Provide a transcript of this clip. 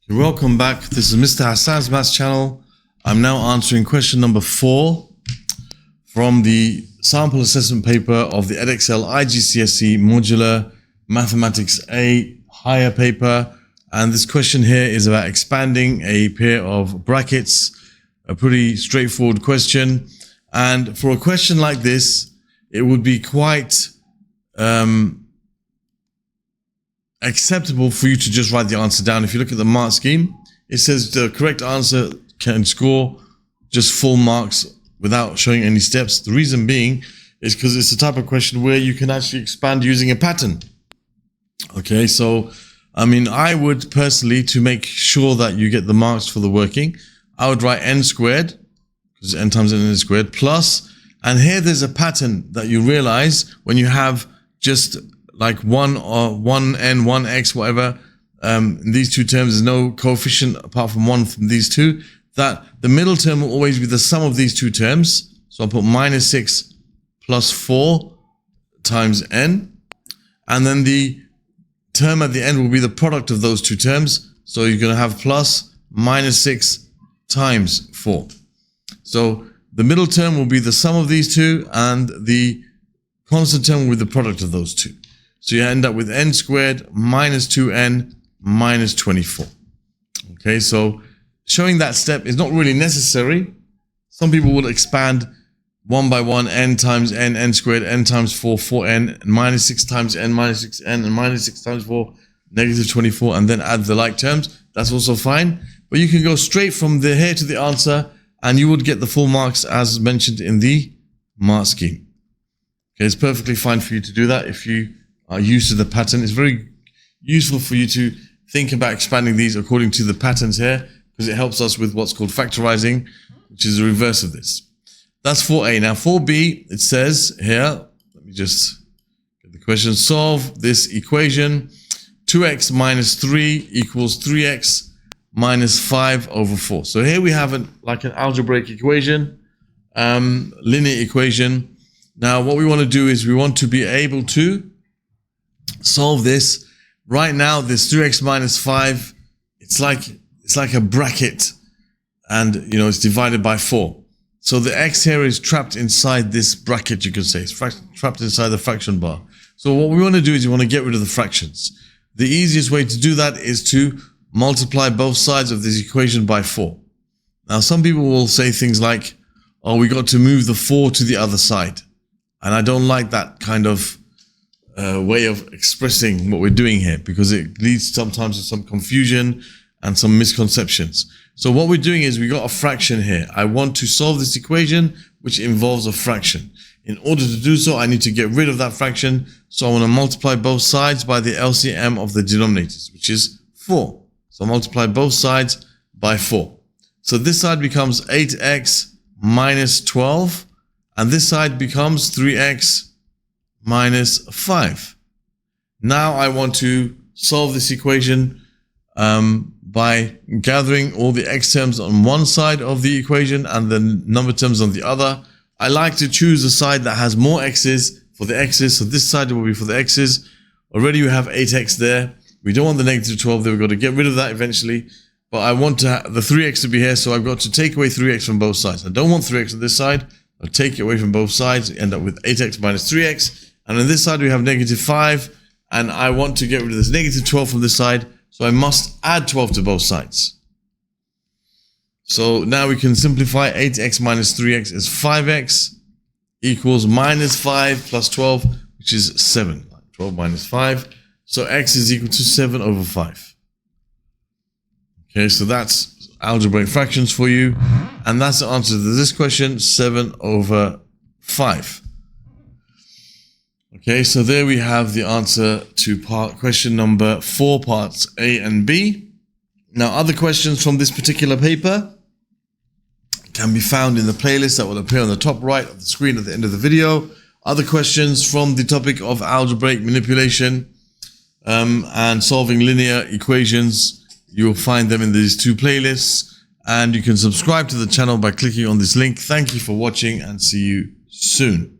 Welcome back. This is Mr. Hassan's Maths channel. I'm now answering question number 4 from the sample assessment paper of the Edexcel IGCSE Modular Mathematics A higher paper. And this question here is about expanding a pair of brackets. A pretty straightforward question. And for a question like this, it would be quite acceptable for you to just write the answer down. If you look at the mark scheme, it says the correct answer can score just full marks without showing any steps. The reason being is because it's the type of question where you can actually expand using a pattern. Okay, so I mean, I would personally, to make sure that you get the marks for the working, I would write n squared, because n times n is squared, plus, and here there's a pattern that you realize when you have just like 1 or 1n, 1x, whatever, in these two terms, there's no coefficient apart from 1 from these two, that the middle term will always be the sum of these two terms. So I'll put minus 6 plus 4 times n, and then the term at the end will be the product of those two terms. So you're going to have plus minus 6 times 4. So the middle term will be the sum of these two, and the constant term will be the product of those two. So you end up with n squared minus 2n minus 24. Okay, so showing that step is not really necessary. Some people will expand 1 by 1, n times n squared, n times 4, 4n, and minus 6 times n, minus 6n, and minus 6 times 4, negative 24, and then add the like terms. That's also fine. But you can go straight from the here to the answer, and you would get the full marks as mentioned in the mark scheme. Okay, it's perfectly fine for you to do that if you are used to the pattern. It's very useful for you to think about expanding these according to the patterns here, because it helps us with what's called factorizing, which is the reverse of this. That's 4a. Now 4b, it says here, let me just get the question. Solve this equation. 2x minus 3 equals 3x minus 5 over 4. So here we have an algebraic equation, linear equation. Now what we want to do is we want to be able to solve this. Right now, this 3x minus 5, it's like a bracket, and you know it's divided by 4. So the x here is trapped inside this bracket, you could say. It's trapped inside the fraction bar. So what we want to do is we want to get rid of the fractions. The easiest way to do that is to multiply both sides of this equation by 4. Now some people will say things like, oh, we got to move the 4 to the other side. And I don't like that kind of way of expressing what we're doing here, because it leads sometimes to some confusion and some misconceptions. So what we're doing is we got a fraction here. I want to solve this equation which involves a fraction. In order to do so, I need to get rid of that fraction. So I want to multiply both sides by the LCM of the denominators, which is 4. So I multiply both sides by 4. So this side becomes 8x minus 12, and this side becomes 3x minus 5. Now I want to solve this equation by gathering all the x terms on one side of the equation and the number terms on the other. I like to choose a side that has more x's for the x's. So this side will be for the x's. Already we have 8x there. We don't want the negative 12 there. We've got to get rid of that eventually. But I want to have the 3x to be here. So I've got to take away 3x from both sides. I don't want 3x on this side. I'll take it away from both sides. End up with 8x minus 3x. And on this side we have negative 5. And I want to get rid of this negative 12 from this side. So I must add 12 to both sides. So now we can simplify. 8x minus 3x is 5x equals minus 5 plus 12, which is 7. 12 minus 5. So x is equal to 7 over 5. Okay, so that's algebraic fractions for you. And that's the answer to this question, 7 over 5. Okay, so there we have the answer to question number 4, parts A and B. Now, other questions from this particular paper can be found in the playlist that will appear on the top right of the screen at the end of the video. Other questions from the topic of algebraic manipulation and solving linear equations, you will find them in these two playlists. And you can subscribe to the channel by clicking on this link. Thank you for watching, and see you soon.